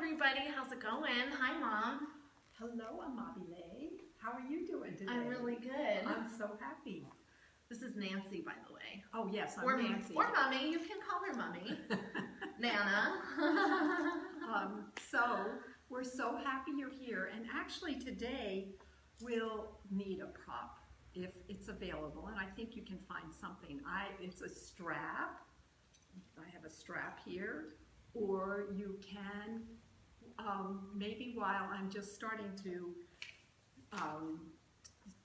everybody. How's it going? Hi, Mom. Hello, Amabile. How are you doing today? I'm really good. I'm so happy. This is Nancy, by the way. Oh, yes, I'm or Nancy. Or Mommy. You can call her Mommy. Nana. So, we're so happy you're here. And actually today, we'll need a prop if it's available. And I think you can find something. It's a strap. I have a strap here. Or you can, maybe while I'm just starting to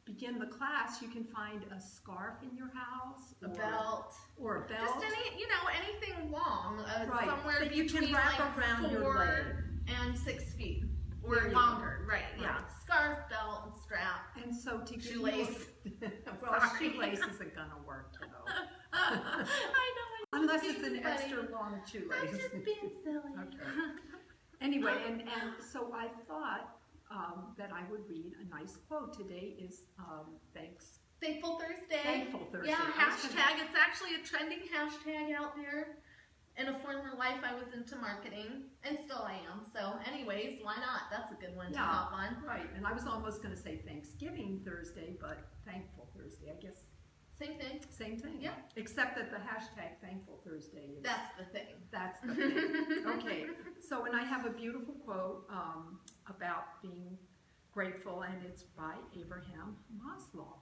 begin the class, you can find a scarf in your house, A belt, or a belt, just anything long, right, somewhere that you between can wrap like around your 4 leg and 6 feet, or There you longer, go. right? Yeah, Right. Scarf, belt, and strap. And so to give Shoelace. well, Sorry. shoelace isn't gonna work, you know. I know. Unless it's an funny. extra long I'm shoelace. just being silly. Okay. Anyway, and so I thought that I would read a nice quote. Today is Thankful Thursday. Thankful Thursday. Yeah, hashtag. It's actually a trending hashtag out there. In a former life, I was into marketing, and still I am. So anyways, why not? That's a good one to hop on. Right, and I was almost going to say Thanksgiving Thursday, but Thankful Thursday, I guess. Same thing. Same thing. Yeah. Except that the hashtag Thankful Thursday is... That's the thing. That's the thing. Okay, so and I have a beautiful quote about being grateful, and it's by Abraham Maslow.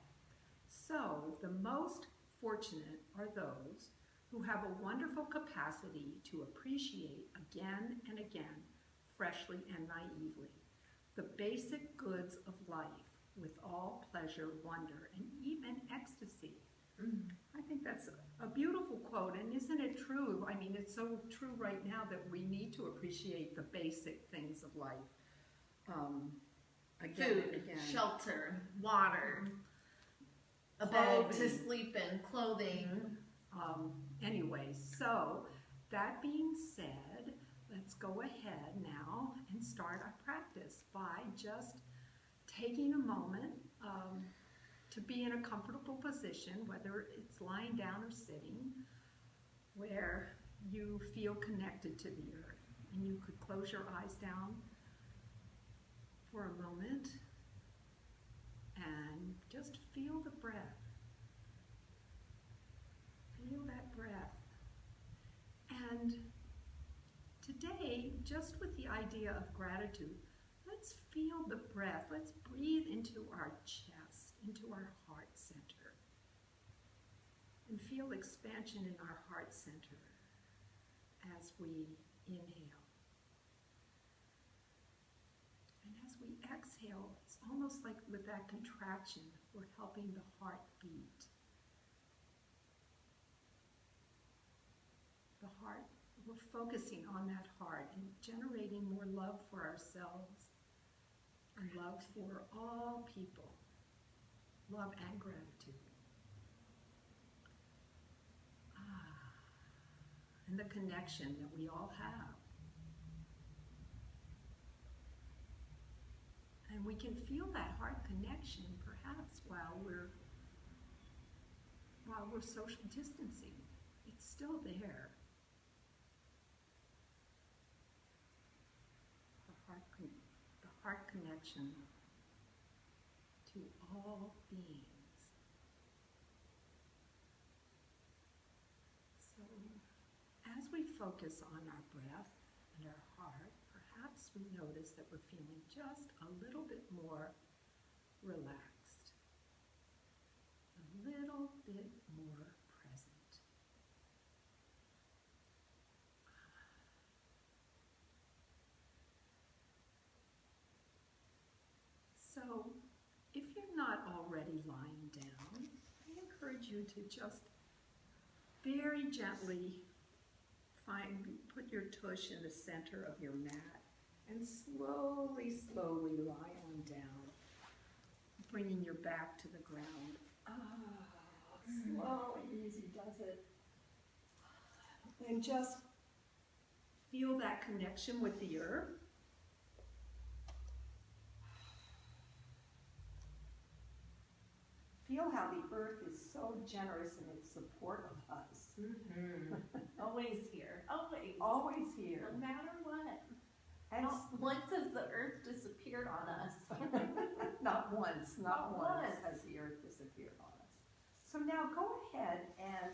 So, the most fortunate are those who have a wonderful capacity to appreciate again and again, freshly and naively, the basic goods of life with all pleasure, wonder, and even ecstasy. I think that's a beautiful quote, and isn't it true? I mean, it's so true right now that we need to appreciate the basic things of life. Again Food, and again. shelter, water, a bed to Clothing. sleep in, clothing. Anyway, so that being said, let's go ahead now and start our practice by just taking a moment to be in a comfortable position, whether it's lying down or sitting, where you feel connected to the earth. And you could close your eyes down for a moment and just feel the breath. Feel that breath. And today, just with the idea of gratitude, let's feel the breath. Let's breathe into our chest, into our heart center. And feel expansion in our heart center as we inhale. And as we exhale, it's almost like with that contraction, we're helping the heart beat. The heart, we're focusing on that heart and generating more love for ourselves and love for all people, love and gratitude. And the connection that we all have. And we can feel that heart connection perhaps while we're social distancing. It's still there. The heart connection to all beings. So, as we focus on our breath and our heart, perhaps we notice that we're feeling just a little bit more relaxed, a little bit more present. So, if you're not already lying down, I encourage you to just very gently put your tush in the center of your mat and slowly lie on down, bringing your back to the ground. Slow and easy does it. And just feel that connection with the earth. Feel how the earth is so generous in its support of us. Always here. Always. Always here. No matter what. And Once has the earth disappeared on us. not once Not once. has the earth disappeared on us. So now go ahead and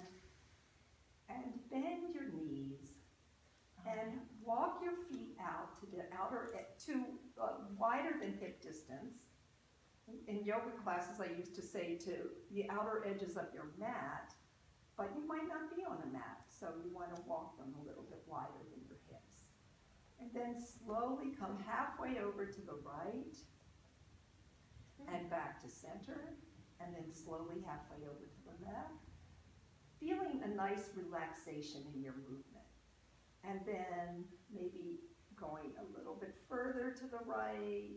bend your knees and walk your feet out to the outer, wider than hip distance. In yoga classes, I used to say to the outer edges of your mat, but you might not be on a mat, so you want to walk them a little bit wider than your hips. And then slowly come halfway over to the right and back to center, and then slowly halfway over to the left, feeling a nice relaxation in your movement. And then maybe going a little bit further to the right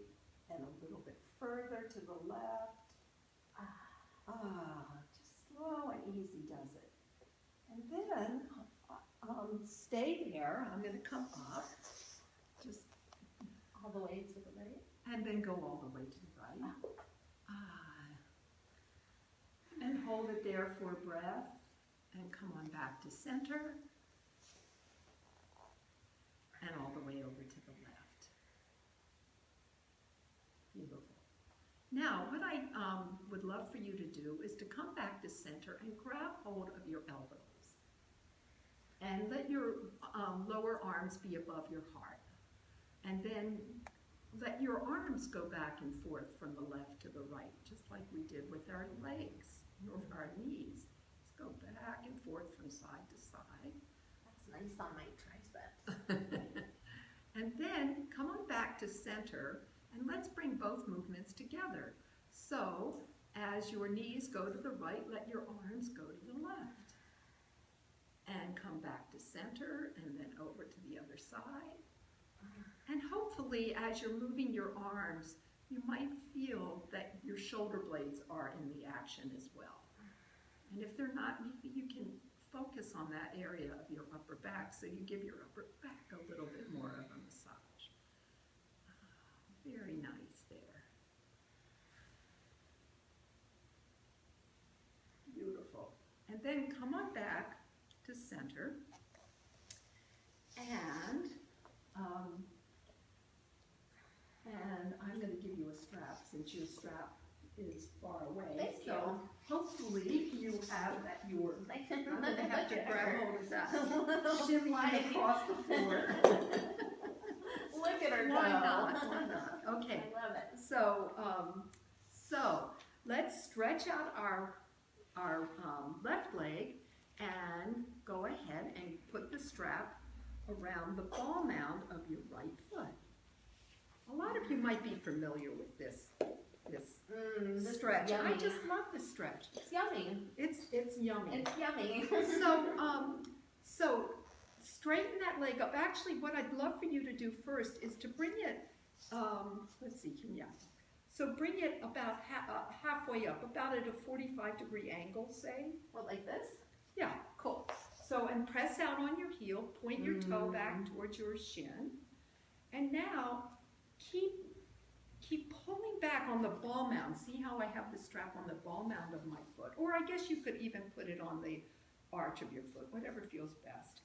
and a little bit further to the left. Just slow and easy does it. And then stay there. I'm going to come up, just All the way to the right. and then go all the way to the right. And hold it there for a breath, and come on back to center, and all the way over to the left. Beautiful. Now, what I would love for you to do is to come back to center and grab hold of your elbows. And let your lower arms be above your heart. And then let your arms go back and forth from the left to the right, just like we did with our legs or our knees. Just go back and forth from side to side. That's nice on my triceps. And then come on back to center, and let's bring both movements together. So as your knees go to the right, let your arms go to the left. And come back to center, and then over to the other side. And hopefully, as you're moving your arms, you might feel that your shoulder blades are in the action as well. And if they're not, maybe you can focus on that area of your upper back, so you give your upper back a little bit more of a massage. Very nice there. Beautiful. And then come on back to center, and I'm going to give you a strap since your strap is far away. Thank so you. Hopefully you have that. I'm going to have to Look at grab her. hold of that. Little Shimmying slide. across the floor. Look at her go. Why not? Why not? Okay. I love it. So let's stretch out our left leg and go ahead and put the strap around the ball mound of your right foot. A lot of you might be familiar with this This stretch. is yummy. I just love this stretch. It's yummy. It's yummy. It's yummy. So straighten that leg up. Actually, what I'd love for you to do first is to bring it, let's see, so bring it about halfway up, about at a 45-degree angle, say. What, like this? Yeah, cool. So, and press out on your heel, point your toe back towards your shin. And now, keep pulling back on the ball mound. See how I have the strap on the ball mound of my foot? Or I guess you could even put it on the arch of your foot, whatever feels best.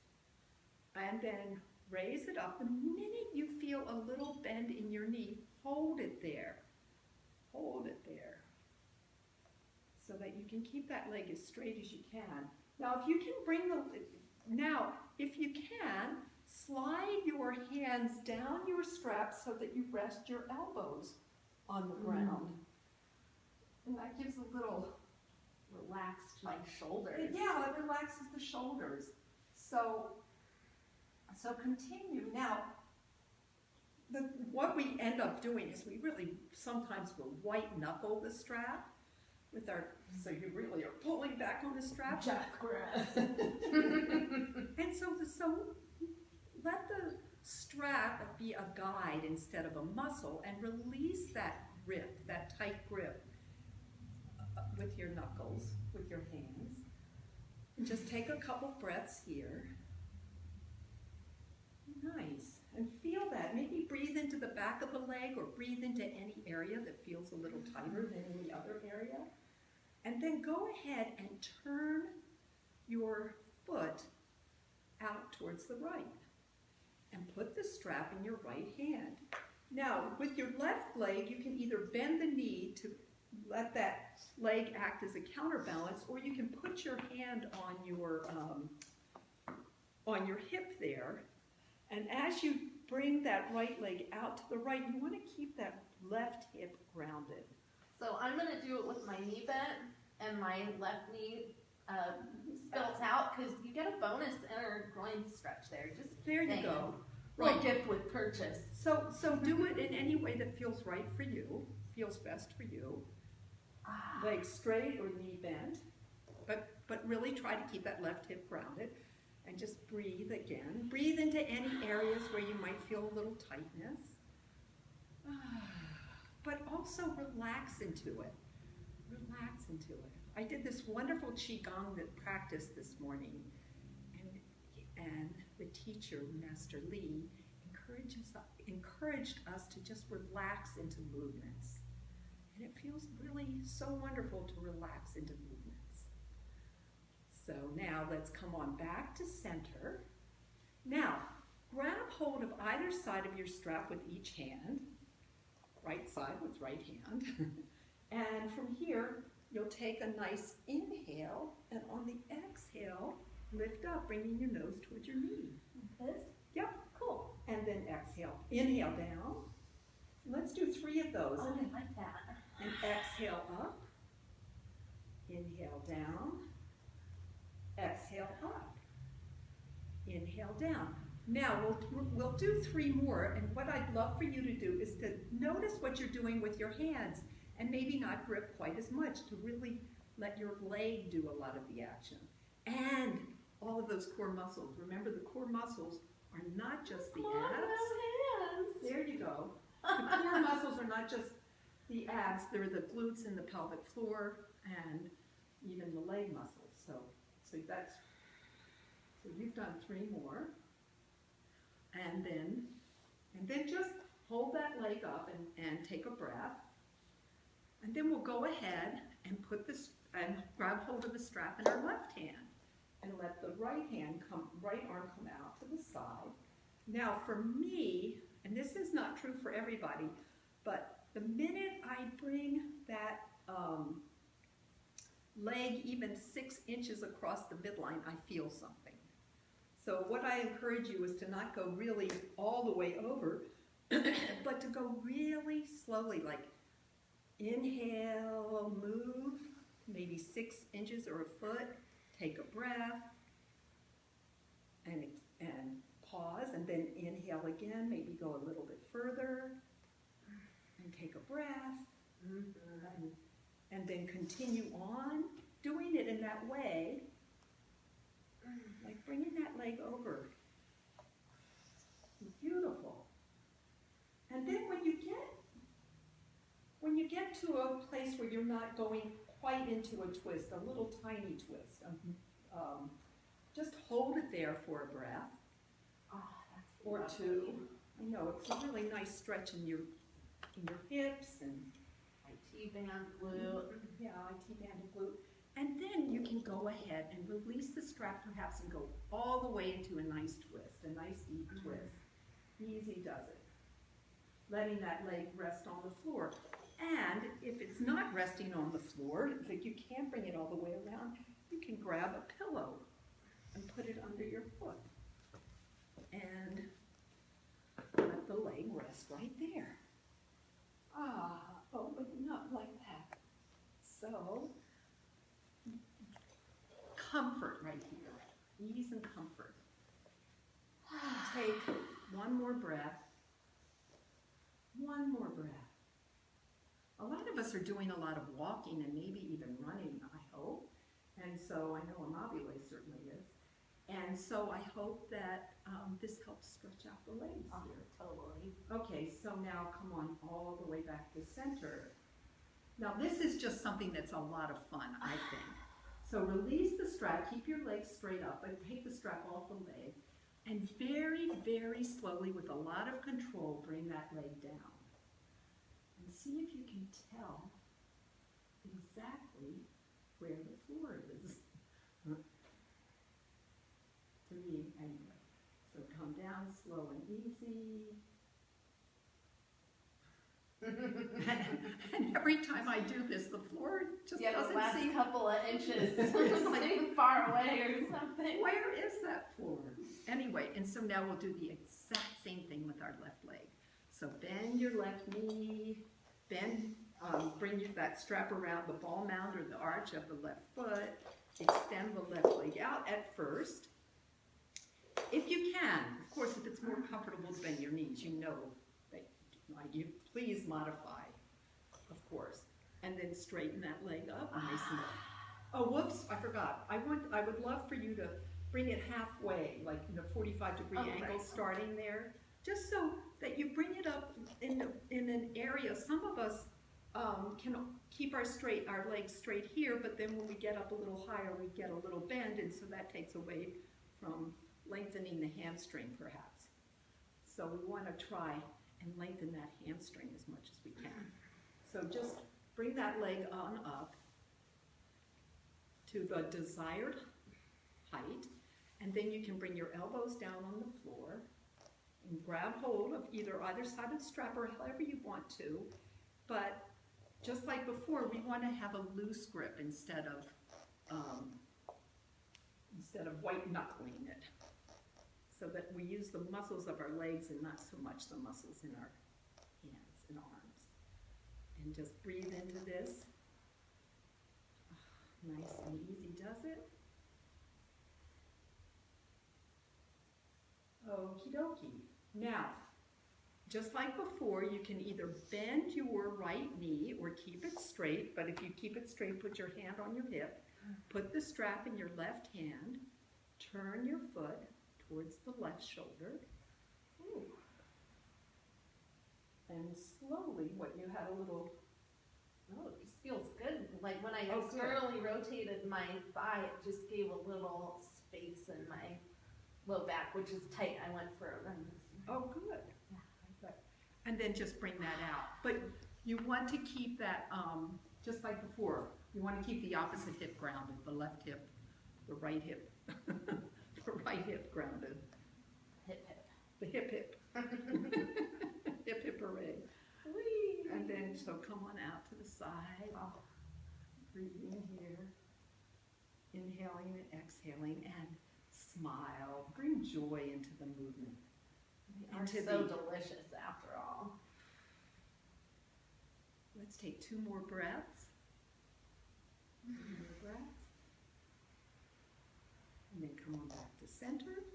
And then raise it up. The minute you feel a little bend in your knee, hold it there. Hold it there. So that you can keep that leg as straight as you can. Now, if you can, slide your hands down your strap so that you rest your elbows on the ground. And that gives a little... Relaxed my shoulders. Yeah, it relaxes the shoulders. So continue. Now, what we end up doing is we really sometimes will white knuckle the strap with our, so you really are pulling back on the strap. And so let the strap be a guide instead of a muscle, and release that grip, that tight grip with your knuckles, with your hands. And just take a couple breaths here. Nice. And feel that. Maybe breathe into the back of the leg, or breathe into any area that feels a little tighter than any other area. And then go ahead and turn your foot out towards the right. and put the strap in your right hand. Now, with your left leg, you can either bend the knee to let that leg act as a counterbalance, or you can put your hand on your hip there. And as you bring that right leg out to the right, you want to keep that left hip grounded. So I'm going to do it with my knee bent and my left knee spelt out, because you get a bonus inner groin stretch there. Just there you saying. go. Right. Right. Gift with purchase. So do it in any way that feels right for you, feels best for you. Leg straight or knee bent, but really try to keep that left hip grounded, and just breathe again. Breathe into any areas where you might feel a little tightness, but also relax into it. Relax into it. I did this wonderful qigong practice this morning, and the teacher, Master Lee, encouraged us to just relax into movements. And it feels really so wonderful to relax into movements. So now let's come on back to center. Now, grab hold of either side of your strap with each hand, right side with right hand. And from here, you'll take a nice inhale, and on the exhale, lift up, bringing your nose towards your knee. This? Yep. Cool. And then exhale. Inhale down. Let's do 3 of those. Oh, I like that. And exhale up. Inhale down. Exhale up. Inhale down. Now we'll do 3 more, and what I'd love for you to do is to notice what you're doing with your hands, and maybe not grip quite as much, to really let your leg do a lot of the action. And all of those core muscles. Remember, the core muscles are not just the abs. There you go. The core muscles are not just the abs, they're the glutes and the pelvic floor, and even the leg muscles. So you've done 3 more. And then just hold that leg up and take a breath. And then we'll go ahead and and grab hold of the strap in our left hand, and let the right arm come out to the side. Now for me, and this is not true for everybody, but the minute I bring that leg even 6 inches across the midline, I feel something. So what I encourage you is to not go really all the way over, but to go really slowly, like inhale, move, maybe 6 inches or a foot, take a breath, and pause, and then inhale again, maybe go a little bit further, and take a breath, and then continue on doing it in that way, like bringing that leg over. Beautiful. And then when you get to a place where you're not going quite into a twist, a little tiny twist, just hold it there for a breath, or 2. I know, it's a really nice stretch in your hips and IT band glute. Yeah, IT band and glute. And then you can go ahead and release the strap perhaps and go all the way into a nice twist, a nice deep twist. Easy does it. Letting that leg rest on the floor. And if it's not resting on the floor, if you can't bring it all the way around, you can grab a pillow and put it under your foot. And let the leg rest right there. Oh, but not like that. So, comfort right here. Ease and comfort. Take 1 more breath. 1 more breath. A lot of us are doing a lot of walking and maybe even running, I hope. And so I know Amabile certainly is. And so I hope that this helps stretch out the legs here. Totally. Okay, so now come on all the way back to center. Now this is just something that's a lot of fun, I think. So release the strap, keep your legs straight up, and take the strap off the leg. And very, very slowly, with a lot of control, bring that leg down. And see if you can tell exactly where the floor is. To me, anyway. So come down slow and easy. And every time I do this, the floor just Yeah, the doesn't last seem, couple of inches seem far away or something. where is that floor? Anyway, and so now we'll do the exact same thing with our left leg. So bend your left knee, bend, bring that strap around the ball mound or the arch of the left foot, extend the left leg out at first. If you can, of course, if it's more comfortable to bend your knees, you know that you please modify, of course, and then straighten that leg up nice and. Oh, whoops! I forgot. I would love for you to bring it halfway, like in a 45-degree angle, starting there, just so that you bring it up in an area. Some of us can keep our legs straight here, but then when we get up a little higher, we get a little bend, and so that takes away from lengthening the hamstring, perhaps. So we want to try and lengthen that hamstring as much as we can. So just bring that leg on up to the desired height, and then you can bring your elbows down on the floor and grab hold of either side of the strap or however you want to. But just like before, we want to have a loose grip instead of white knuckling it, so that we use the muscles of our legs and not so much the muscles in our hands and arms. And just breathe into this. Nice and easy does it. Okie dokie. Now, just like before, you can either bend your right knee or keep it straight, but if you keep it straight, put your hand on your hip, put the strap in your left hand, turn your foot towards the left shoulder. Ooh. And slowly, you had a little. Oh, it just feels good. Like when I externally rotated my thigh, it just gave a little space in my low back, which is tight. I went for a run this morning. Oh, good. Yeah. And then just bring that out. But you want to keep that, just like before, you want to keep the opposite hip grounded, the left hip, the right hip, the right hip grounded. Hip hip. The hip hip. Hip hip hooray. Whee! And then, so come on out to the side. Oh. Breathing here. Inhaling and exhaling, and smile. Bring joy into the movement. They are so delicious after all. Let's take 2 more breaths. 2 more breaths. And then come on back to center.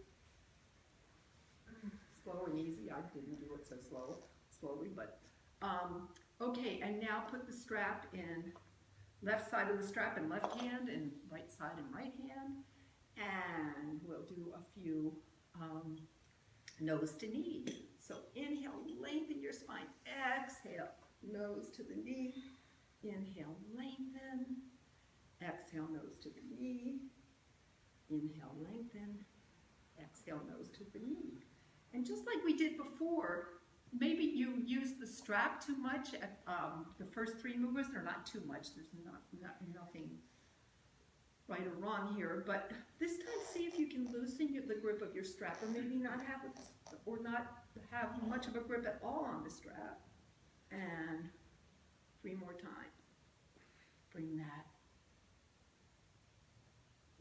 Slow and easy. I didn't do it so slowly, but okay. And now put the strap in left side of the strap in left hand, and right side in right hand. And we'll do a few nose to knee. So inhale, lengthen your spine. Exhale, nose to the knee. Inhale, lengthen. Exhale, nose to the knee. Inhale, lengthen. Exhale, nose to the knee. And just like we did before, maybe you use the strap too much at the first 3 movements. They're not too much. There's nothing right or wrong here. But this time, see if you can loosen the grip of your strap, or maybe not have much of a grip at all on the strap. And 3 more times. Bring that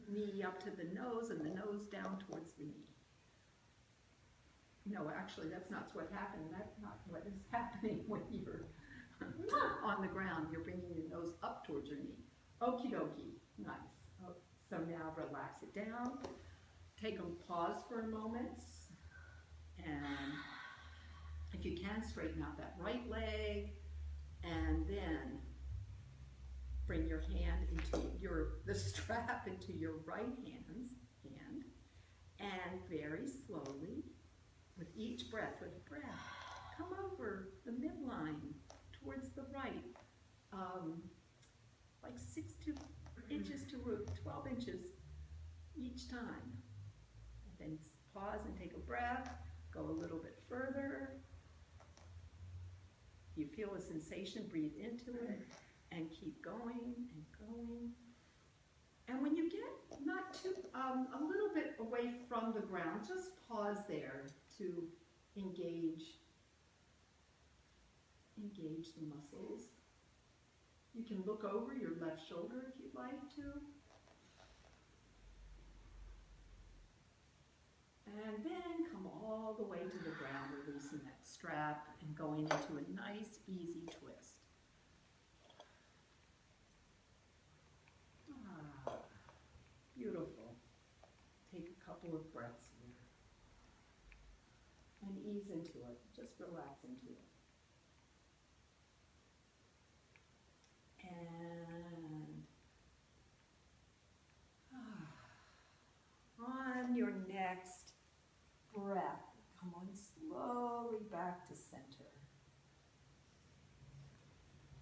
knee up to the nose and the nose down towards the knee. No, actually, that's not what happened. That's not what is happening when you're on the ground. You're bringing your nose up towards your knee. Okie dokie. Nice. Oh, so now relax it down. Take a pause for a moment. And if you can, straighten out that right leg. And then bring your hand into the strap into your right hand. And very slowly, with each breath, come over the midline towards the right, like 6 inches to 12 inches each time. And then pause and take a breath, go a little bit further. If you feel a sensation, breathe into it, and keep going and going. And when you get not too, a little bit away from the ground, just pause there to engage the muscles. You can look over your left shoulder if you'd like to. And then come all the way to the ground, releasing that strap and going into a nice, easy twist. Ah, beautiful. Take a couple of breaths here. And ease into it. Just relax into it. And on your next breath, come on slowly back to center.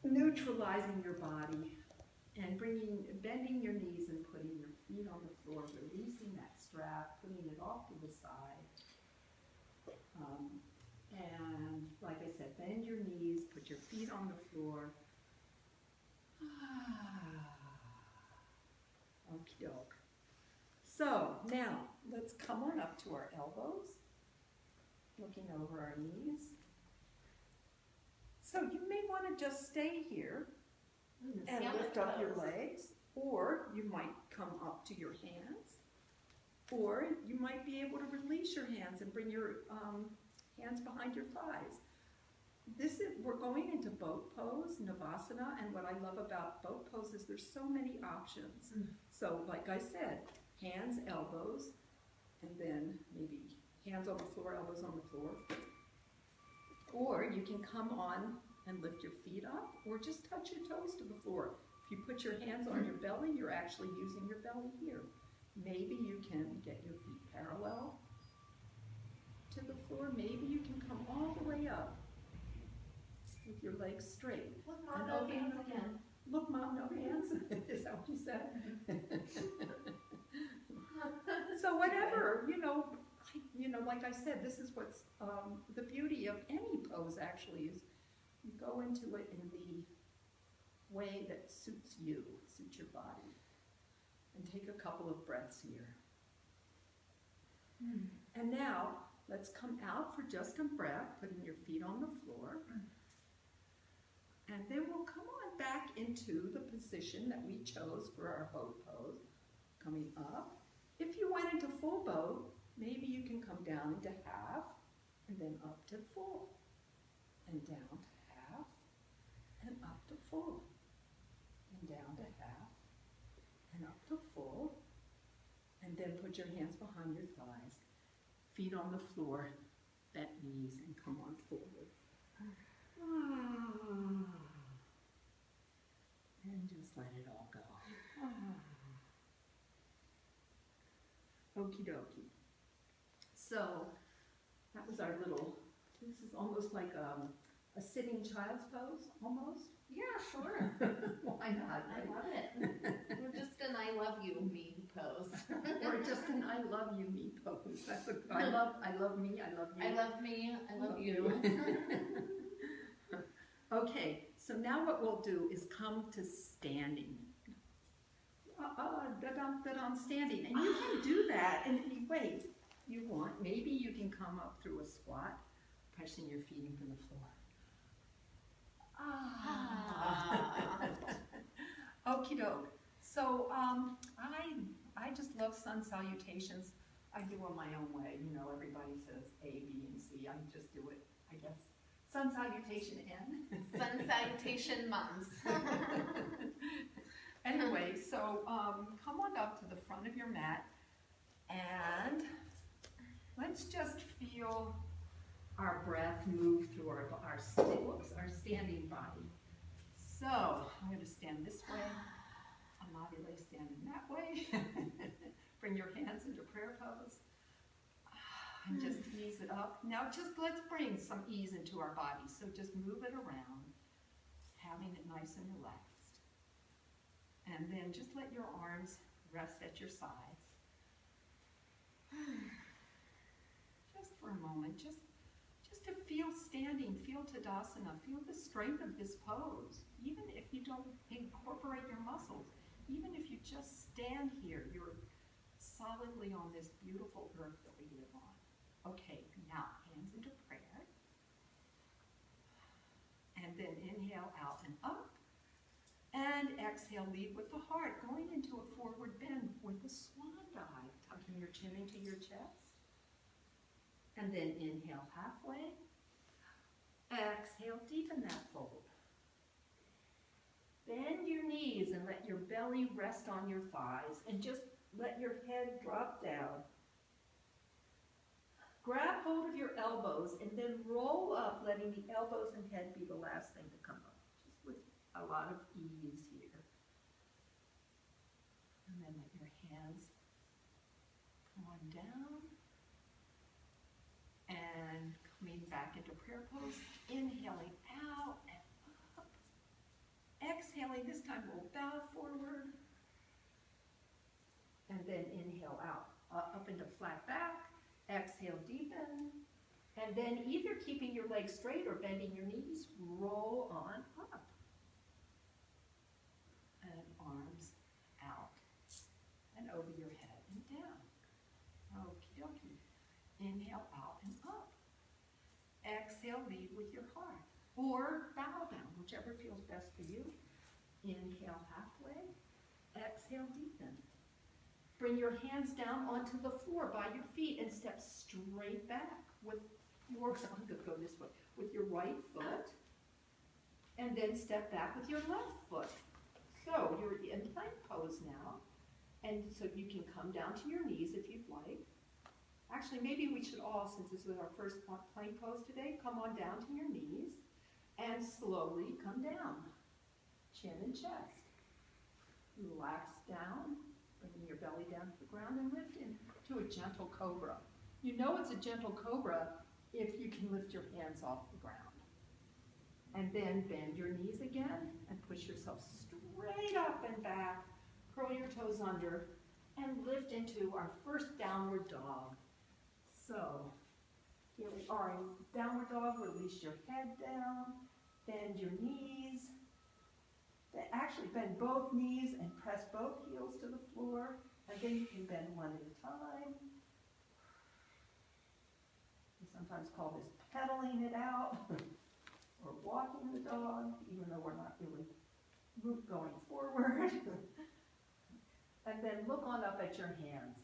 Neutralizing your body and bending your knees and putting your feet on the floor, releasing that strap, putting it off to the side. And like I said, bend your knees, put your feet on the floor. Okie doke. So now let's come on up to our elbows, looking over our knees. So you may want to just stay here and lift up your legs, or you might come up to your hands, or you might be able to release your hands and bring your hands behind your thighs. We're going into boat pose, Navasana, and what I love about boat pose is there's so many options. So like I said, hands, elbows, and then maybe hands on the floor, elbows on the floor. Or you can come on and lift your feet up, or just touch your toes to the floor. If you put your hands on your belly, you're actually using your belly here. Maybe you can get your feet parallel to the floor. Maybe you can come all the way up with your legs straight. Look, Mom, no hands again. Look, Mom, no hands. Is that what you said? So whatever, like I said, this is what's the beauty of any pose actually is you go into it in the way that suits you, suits your body. And take a couple of breaths here. And now, let's come out for just a breath, putting your feet on the floor. And then we'll come on back into the position that we chose for our boat pose. Coming up. If you went into full boat, maybe you can come down into half, and then up to full. And down to half, and up to full. And down to half, and up to full. And then put your hands behind your thighs. Feet on the floor, bent knees, and come on forward. And just let it all go. Okie dokie. So that was our little, this is almost like a sitting child's pose, almost. Yeah, sure. Why not? I love it. We're just an I love you me pose. Or just an I love you me pose. That's I love me, I love you. I love me, I love you. Okay, so now what we'll do is come to standing. Standing. And you can do that in any way you want. Maybe you can come up through a squat, pressing your feet into the floor. Okie doke. So I just love sun salutations. I do them my own way. Everybody says A, B, and C. I just do it, I guess. Sun salutation N. Sun salutation moms. Anyway, so come on up to the front of your mat and let's just feel our breath move through our standing body. So I'm going to stand this way. Amabile standing that way. Bring your hands into prayer pose. And just ease it up. Now let's bring some ease into our body. So just move it around, having it nice and relaxed. And then just let your arms rest at your sides. Just for a moment, just to feel standing, feel Tadasana, feel the strength of this pose. Even if you don't incorporate your muscles, even if you just stand here, you're solidly on this beautiful earth that we live on. Okay, now hands into prayer. And then inhale out and up. And exhale, lead with the heart, going into a forward bend with a swan dive, tucking your chin into your chest. And then inhale halfway. Exhale, deepen that fold. Bend your knees and let your belly rest on your thighs, and just let your head drop down. Grab hold of your elbows and then roll up, letting the elbows and head be the last thing to come up, just with a lot of ease here. And then let your hands come on down and coming back into prayer pose, inhaling out and up. Exhaling, this time we'll bow forward. And then inhale out, up into flat back. Exhale, deepen. And then either keeping your legs straight or bending your knees, roll on up. And arms out and over your head and down. Okie dokie. Inhale out and up. Exhale, lead with your heart. Or bow down, whichever feels best for you. Inhale halfway. Exhale, deepen. Bring your hands down onto the floor by your feet and step straight back with I'm going to go this way, with your right foot, and then step back with your left foot. So you're in plank pose now, and so you can come down to your knees if you'd like. Actually, maybe we should all, since this was our first plank pose today, come on down to your knees and slowly come down, chin and chest. Relax down. Bringing your belly down to the ground and lift into a gentle cobra. You know it's a gentle cobra if you can lift your hands off the ground. And then bend your knees again and push yourself straight up and back. Curl your toes under and lift into our first downward dog. So here we are in downward dog. Release your head down. Bend your knees. Actually bend both knees and press both heels to the floor, and then you can bend one at a time. We sometimes call this pedaling it out or walking the dog, even though we're not really going forward. And then look on up at your hands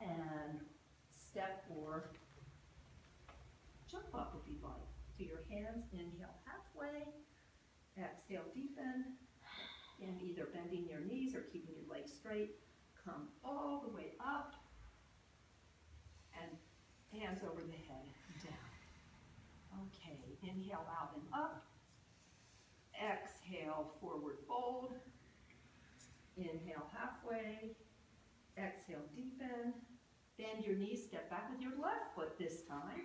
and step or jump up if you'd like. To your hands, inhale halfway, exhale, deepen. And either bending your knees or keeping your legs straight, come all the way up and hands over the head and down. Okay, inhale out and up. Exhale, forward fold. Inhale halfway. Exhale, deepen. Bend your knees, step back with your left foot this time.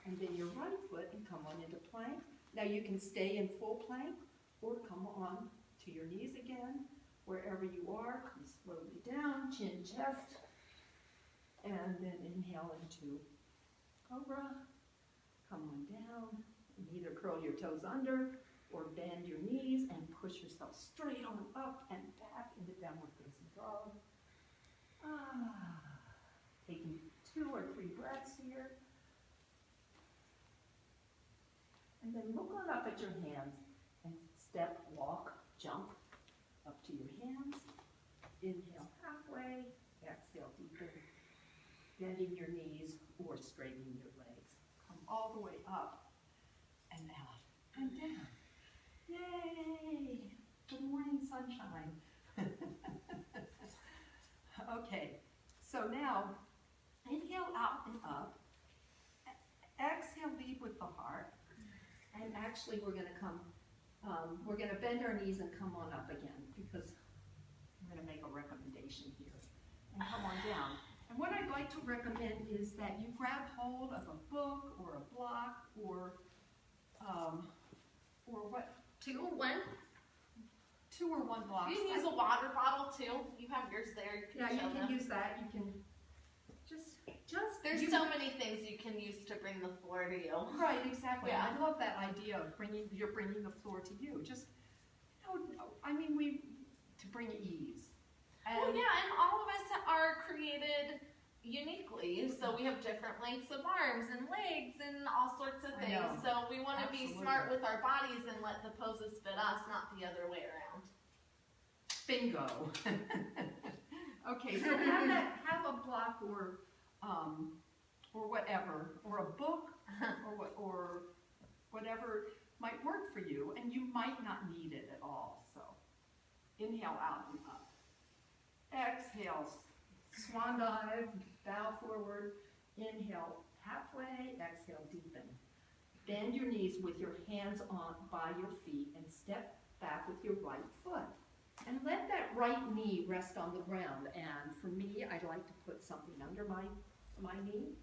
And then your right foot and come on into plank. Now you can stay in full plank or come on to your knees again, wherever you are. Come slowly down, chin, chest, and then inhale into cobra. Come on down, and either curl your toes under or bend your knees and push yourself straight on up and back into downward facing dog. Taking 2 or 3 breaths here. And then look on up at your hands and step, walk, jump up to your hands. Inhale halfway, exhale deepen, bending your knees or straightening your legs. Come all the way up and out and down. Yay! Good morning, sunshine. Okay, so now inhale out and up. Exhale, lead with the heart. And actually we're going to bend our knees and come on up again, because I'm going to make a recommendation here. And come on down. And what I'd like to recommend is that you grab hold of a book or a block or what? 2 or 1. 2 or 1 block. You can use a water bottle too. You have yours there. You can use that. You can just there's so many things you can use to bring the floor to you. Right, exactly. Yeah. I love that idea of bringing the floor to you. Just, to bring ease. Well, yeah, and all of us are created uniquely, so we have different lengths of arms and legs and all sorts of things. So we want to be smart with our bodies and let the poses fit us, not the other way around. Bingo. Okay, so have a block or whatever, or a book, or whatever might work for you, and you might not need it at all. So inhale out and up. Exhale, swan dive, bow forward. Inhale halfway, exhale deepen. Bend your knees with your hands on by your feet and step back with your right foot. And let that right knee rest on the ground. And for me, I like to put something under my knee.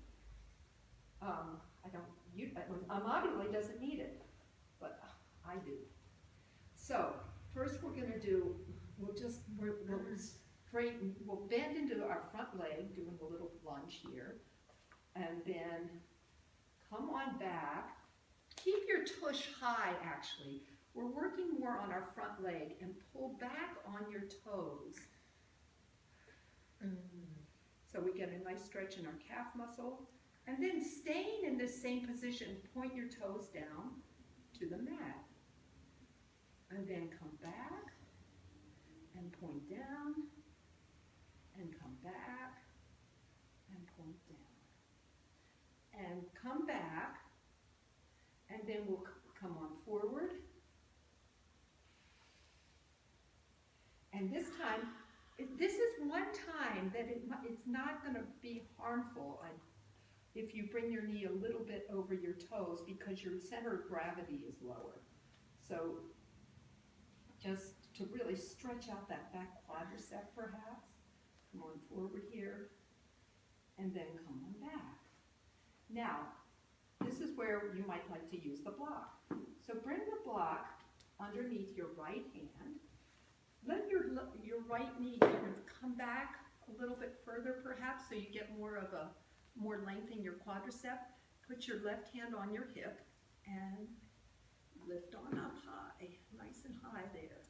Amabile doesn't need it, but I do. So first we're going to do, we'll bend into our front leg, doing a little lunge here, and then come on back. Keep your tush high, actually. We're working more on our front leg, and pull back on your toes. So we get a nice stretch in our calf muscle. And then staying in this same position, point your toes down to the mat. And then come back, and point down, and come back, and point down. And come back, and then we'll come on forward. And this time, this is one time that it's not going to be harmful if you bring your knee a little bit over your toes, because your center of gravity is lower. So just to really stretch out that back quadricep perhaps. Come on forward here, and then come on back. Now, this is where you might like to use the block. So bring the block underneath your right hand. Let your right knee kind of come back a little bit further perhaps, so you get more length in your quadricep. Put your left hand on your hip and lift on up high, nice and high there.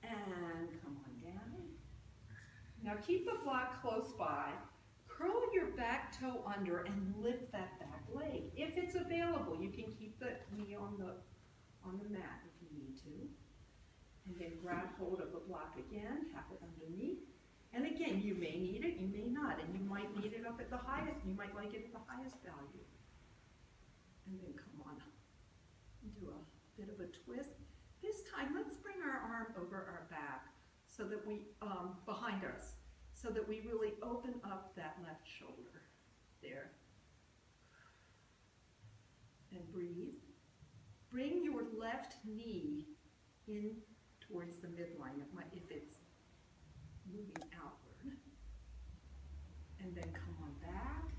And come on down. Now keep the block close by. Curl your back toe under and lift that back leg. If it's available, you can keep the knee on the mat if you need to. And then grab hold of the block again, have it underneath. And again, you may need it, you may not, and you might need it up at the highest, you might like it at the highest value. And then come on, do a bit of a twist. This time, let's bring our arm over our back so that we, behind us, so that we really open up that left shoulder. There. And breathe. Bring your left knee in towards the midline if it's moving outward. And then come on back.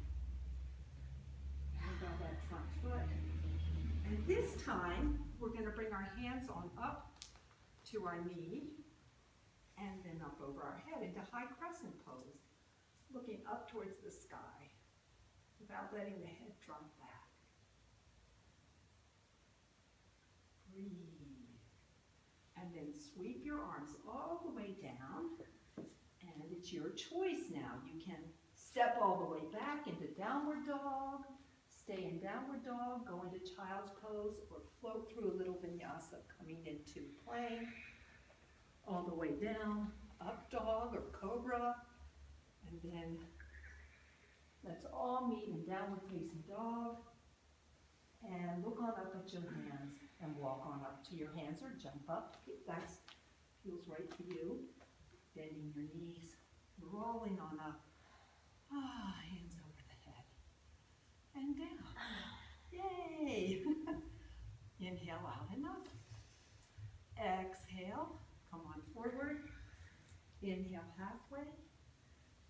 And bow that front foot. And this time, we're going to bring our hands on up to our knee, and then up over our head into high crescent pose, looking up towards the sky without letting the head drop back. Breathe. And then sweep your arms all the way down, and it's your choice now. You can step all the way back into downward dog, stay in downward dog, go into child's pose, or float through a little vinyasa coming into plank, all the way down, up dog or cobra, and then let's all meet in downward facing dog, and look on up at your hands, and walk on up to your hands, or jump up if that feels right for you. Bending your knees, rolling on up, hands over the head, and down. Yay! Inhale out and up. Exhale, come on forward. Inhale halfway.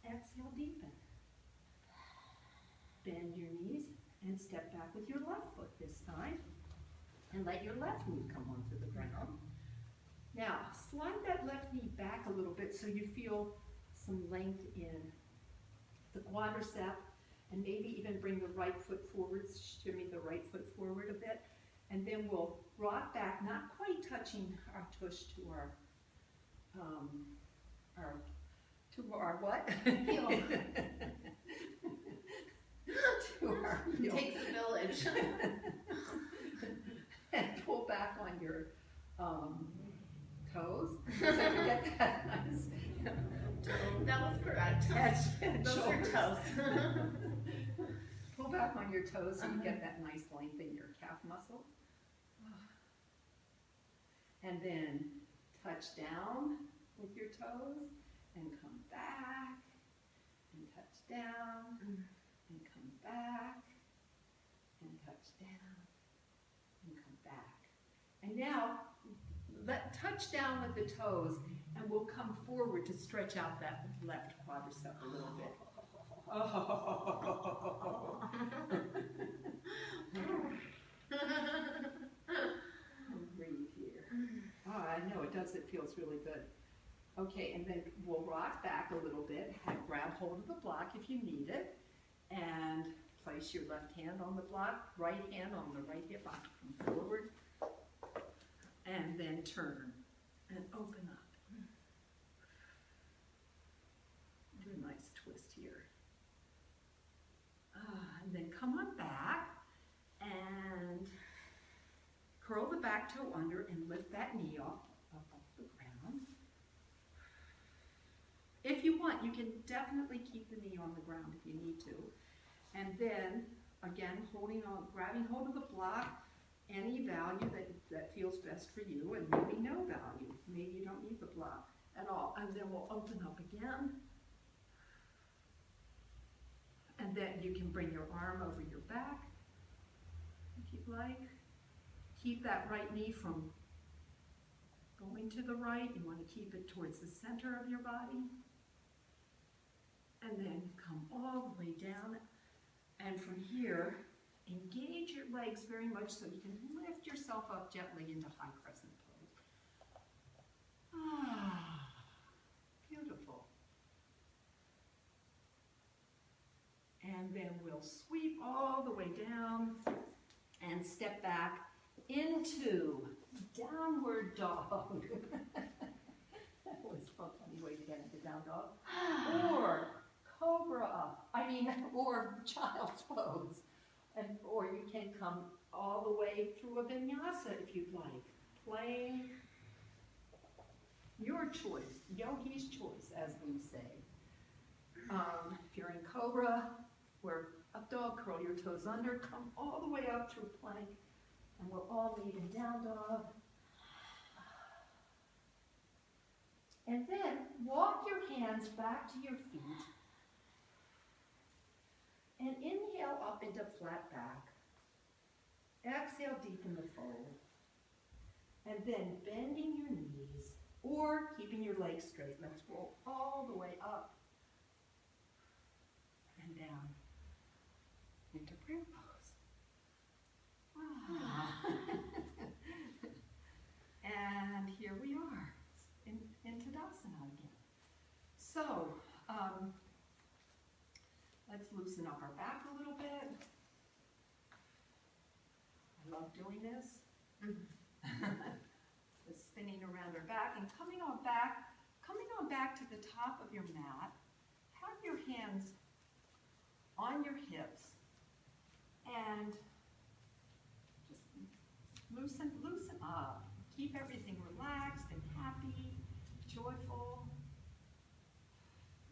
Exhale, deepen. Bend your knees and step back with your left foot this time. And let your left knee come onto the ground. Now, slide that left knee back a little bit so you feel some length in the quadricep, and maybe even bring the right foot forward, shimmy the right foot forward a bit, and then we'll rock back, not quite touching our tush to our our what? Heel. To our heel. Takes a village. And pull back on your toes. So you get that nice toe. That was correct. And Those are shoulders. toes. Pull back on your toes so you get that nice length in your calf muscle. And then touch down with your toes and come back and touch down and come back and touch down and come back. And now touch down with the toes and we'll come forward to stretch out that left quadricep a little bit. Breathe here. Oh, I know it does. It feels really good. Okay, and then we'll rock back a little bit. Grab hold of the block if you need it, and place your left hand on the block, right hand on the right hip, come forward, and then turn and open up. Do a nice twist here. And then come on back and curl the back toe under and lift that knee up off the ground. If you want, you can definitely keep the knee on the ground if you need to. And then, again, grabbing hold of the block, any value that feels best for you, and maybe no value. Maybe you don't need the block at all. And then we'll open up again. And then you can bring your arm over your back, if you'd like. Keep that right knee from going to the right. You want to keep it towards the center of your body. And then come all the way down. And from here, engage your legs very much so you can lift yourself up gently into high crescent pose. Beautiful. And then we'll sweep all the way down and step back into downward dog. That was a funny way to get into down dog. Or or child's pose. Or you can come all the way through a vinyasa if you'd like. Playing your choice, yogi's choice, as we say. If you're in cobra, or up dog, curl your toes under, come all the way up through plank, and we'll all meet in down dog. And then walk your hands back to your feet, and inhale up into flat back. Exhale, deepen the fold. And then bending your knees, or keeping your legs straight. Let's roll all the way up and down into prayer pose. And here we are in Tadasana again. So, let's loosen up our back a little bit. I love doing this. Just spinning around our back and coming on back to the top of your mat. Have your hands on your hips and just loosen up. Keep everything relaxed and happy, joyful.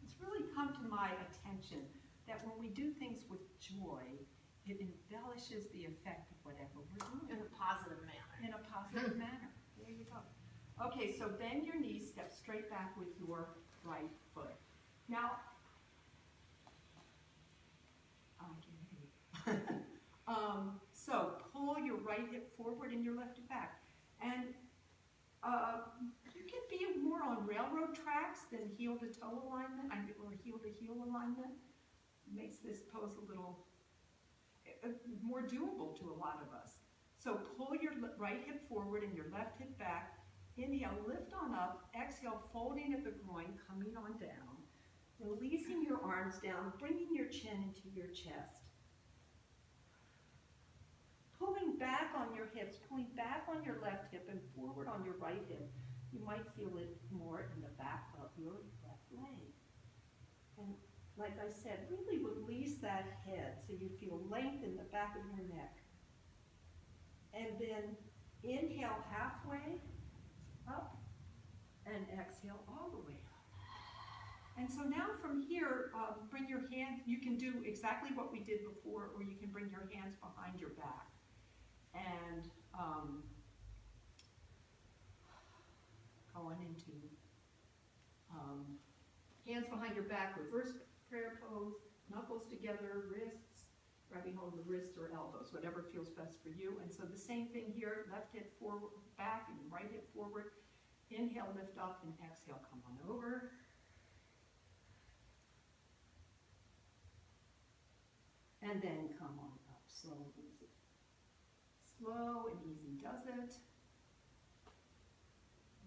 It's really come to my attention that when we do things with joy, it embellishes the effect of whatever we're doing. In a positive manner. In a positive manner. There you go. Okay, so bend your knees, step straight back with your right foot. Now, so pull your right hip forward and your left hip back. And you can be more on railroad tracks than heel to toe alignment, or heel to heel alignment. Makes this pose a little more doable to a lot of us. So pull your right hip forward and your left hip back. Inhale, lift on up. Exhale, folding at the groin, coming on down. Releasing your arms down, bringing your chin into your chest. Pulling back on your hips, pulling back on your left hip and forward on your right hip. you might feel it more in the back of your left leg. And like I said, really release that head so you feel length in the back of your neck. And then inhale halfway up and exhale all the way up. And so now from here, bring your hands, you can do exactly what we did before, or you can bring your hands behind your back. And going into hands behind your back, reverse prayer pose, knuckles together, wrists, grabbing hold of the wrists or elbows, whatever feels best for you. And so the same thing here, left hip forward, back, and right hip forward. Inhale, lift up, and exhale, come on over. And then come on up, slow and easy. Slow and easy does it.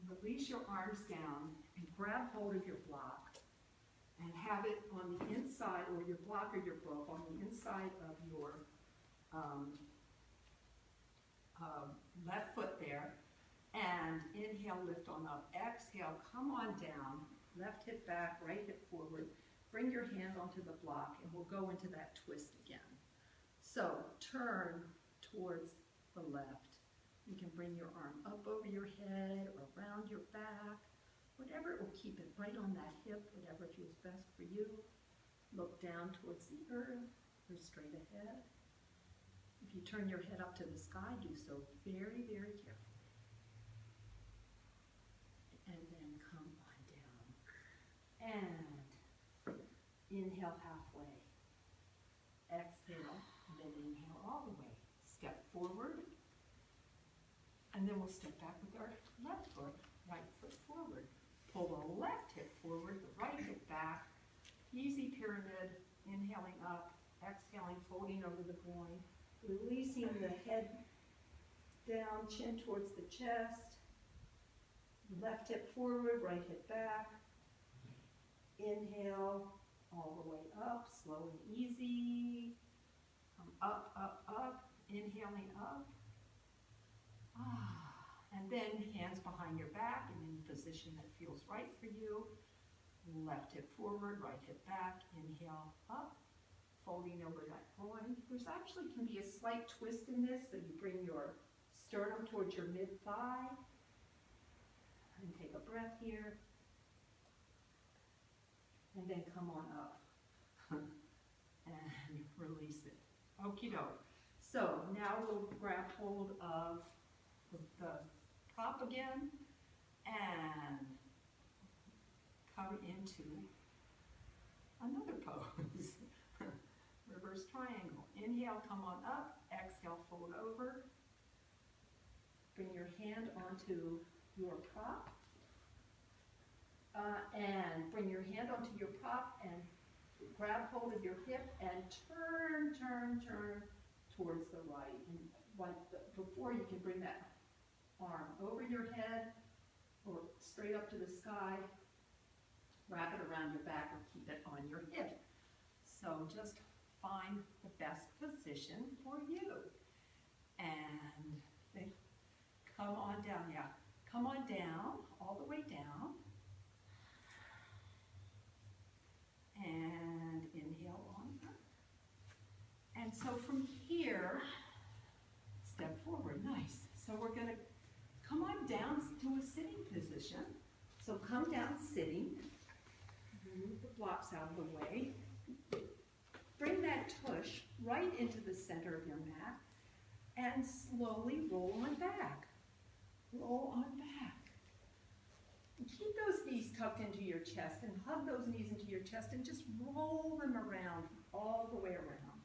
Release your arms down and grab hold of your block and have it on the inside, or your block or your rope on the inside of your left foot there. And inhale, lift on up. Exhale, come on down. Left hip back, right hip forward. Bring your hand onto the block and we'll go into that twist again. So turn towards the left. You can bring your arm up over your head or around your back, whatever will keep it right on that hip, whatever feels best for you. Look down towards the earth or straight ahead. If you turn your head up to the sky, do so very, very carefully. And then come on down. And inhale halfway. Exhale, and then inhale all the way. Step forward. And then we'll step back with our left foot, right foot forward. Pull the left hip forward, the right hip back. Easy pyramid, inhaling up, exhaling, folding over the groin. Releasing the head down, chin towards the chest. Left hip forward, right hip back. Inhale, all the way up, slow and easy. Come up, up, up, inhaling up. And then hands behind your back in any position that feels right for you. Left hip forward, right hip back, inhale up, folding over that groin. There's actually can be a slight twist in this, so you bring your sternum towards your mid-thigh. And take a breath here. And then come on up. And release it. Okie doke. So now we'll grab hold of the prop again and come into another pose. Reverse triangle. Inhale, come on up. Exhale, fold over. Bring your hand onto your prop. And bring your hand onto your prop and grab hold of your hip and turn towards the right. And before you can bring that arm over your head or straight up to the sky, wrap it around your back or keep it on your hip. So just find the best position for you. And then come on down, yeah. Come on down, all the way down. And inhale on up. And so from here, step forward, nice. So we're gonna come on down to a sitting position. So come down sitting, move the blocks out of the way. Bring that tush right into the center of your mat and slowly roll on back. Roll on back. And keep those knees tucked into your chest and hug those knees into your chest and just roll them around all the way around.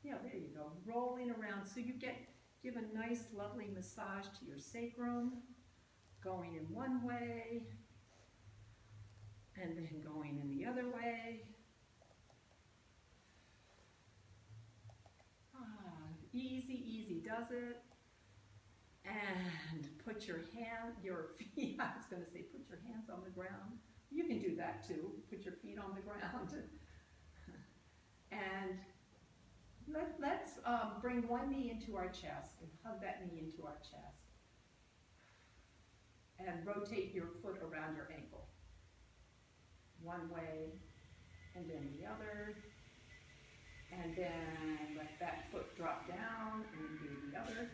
Yeah, there you go. Rolling around so you give a nice, lovely massage to your sacrum, going in one way and then going in the other way. Easy, easy does it. And put your feet, I was going to say put your hands on the ground. You can do that too. Put your feet on the ground. And Let's bring one knee into our chest and hug that knee into our chest. And rotate your foot around your ankle. One way, and then the other. And then let that foot drop down and do the other.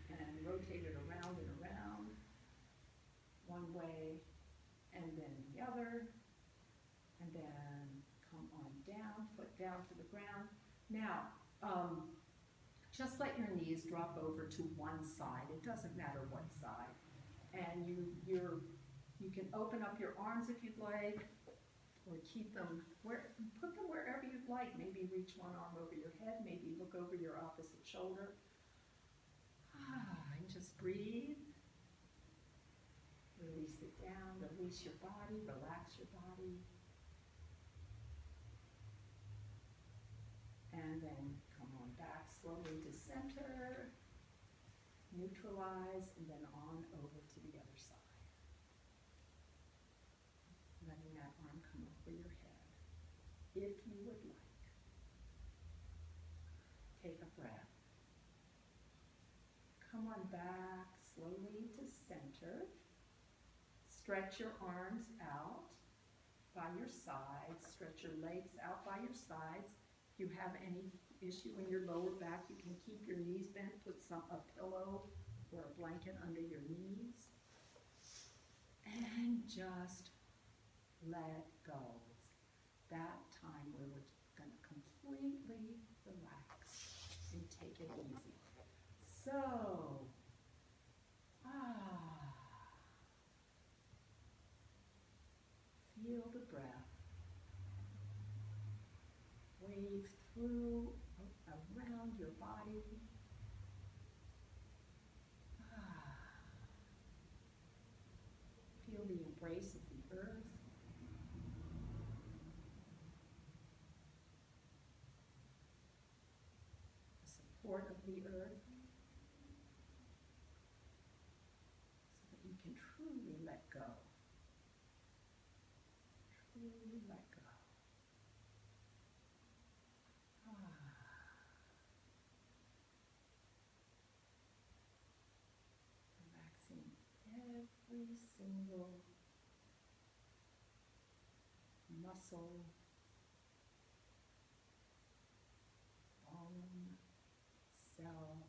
And rotate it around and around. One way, and then the other. And then come on down, foot down to the ground. Now, just let your knees drop over to one side. It doesn't matter what side. And you can open up your arms if you'd like, or keep them put them wherever you'd like. Maybe reach one arm over your head, maybe look over your opposite shoulder. And just breathe. Release it down, release your body, relax your body. And then come on back slowly to center, neutralize, and then on over to the other side. Letting that arm come over your head, if you would like. Take a breath. Come on back slowly to center. Stretch your arms out by your sides. Stretch your legs out by your sides. If you have any issue in your lower back, you can keep your knees bent. Put a pillow or a blanket under your knees. And just let go. It's that time where we're going to completely relax and take it easy. So, feel the breath. Wave through, around your body. Feel the embrace of the earth. The support of the earth. So that you can truly let go. Truly let go. Relaxing every single muscle, bone, cell,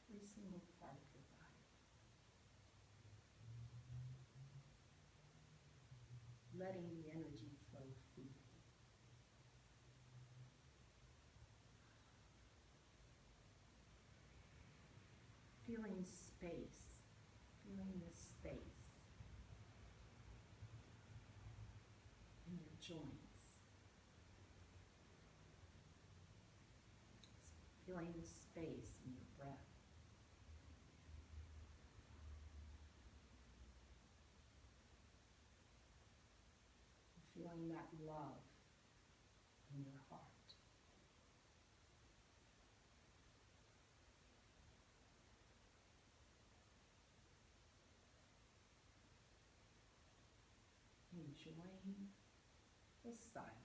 every single part of your body. Letting the energy flow freely. Feeling space, feeling the space in your joints. Feeling the space in your breath. Feeling that love in your heart. Enjoying the silence.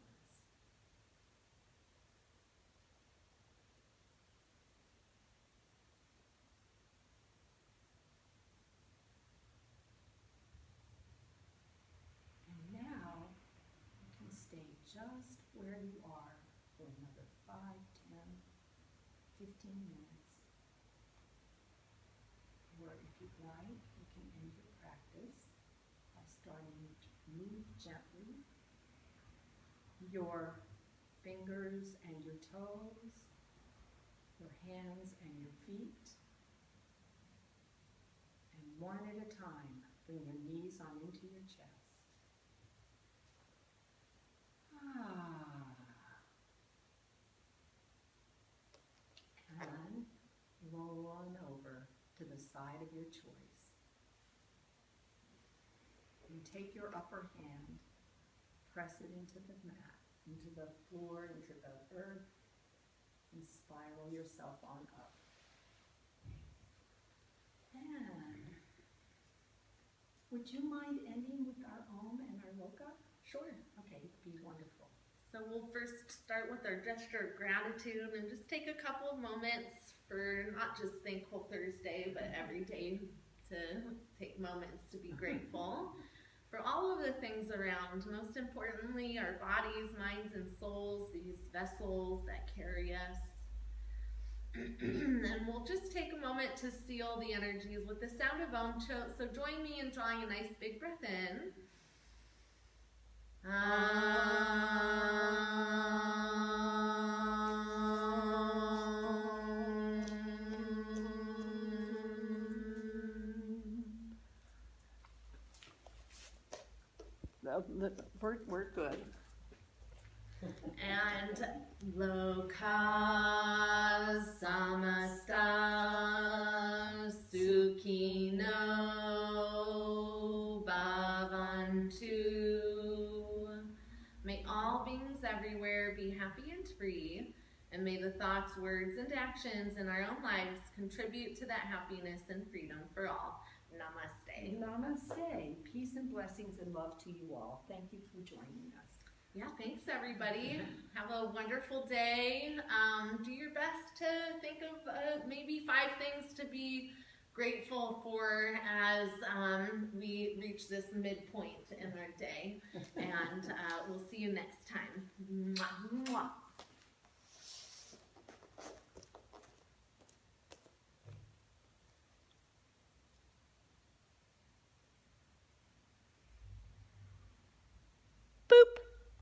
And now you can stay just where you are for another 5, 10, 15 minutes. Or if you'd like, you can end your practice by starting to move gently your fingers and your toes, your hands and your feet, and one at a time, bring your knees on into your chest. And roll on over to the side of your choice. And take your upper hand, press it into the mat, into the floor, into the earth, and spiral yourself on up. And would you mind ending with our Om and our Loka? Sure. Okay, it'd be wonderful. So we'll first start with our gesture of gratitude and just take a couple of moments for not just Thankful Thursday, but every day to take moments to be grateful for all of the things around. Most importantly, our bodies, minds, and souls, these vessels that carry us. And we'll just take a moment to seal the energies with the sound of Om. So join me in drawing a nice big breath in. We're good. And Loka Samasta Sukhino Bhavantu. May all beings everywhere be happy and free, and may the thoughts, words, and actions in our own lives contribute to that happiness and freedom for all. Namaste. Namaste. Peace and blessings and love to you all. Thank you for joining us. Yeah, thanks everybody. Have a wonderful day. Do your best to think of maybe 5 things to be grateful for as we reach this midpoint in our day. And we'll see you next time. Mwah, mwah.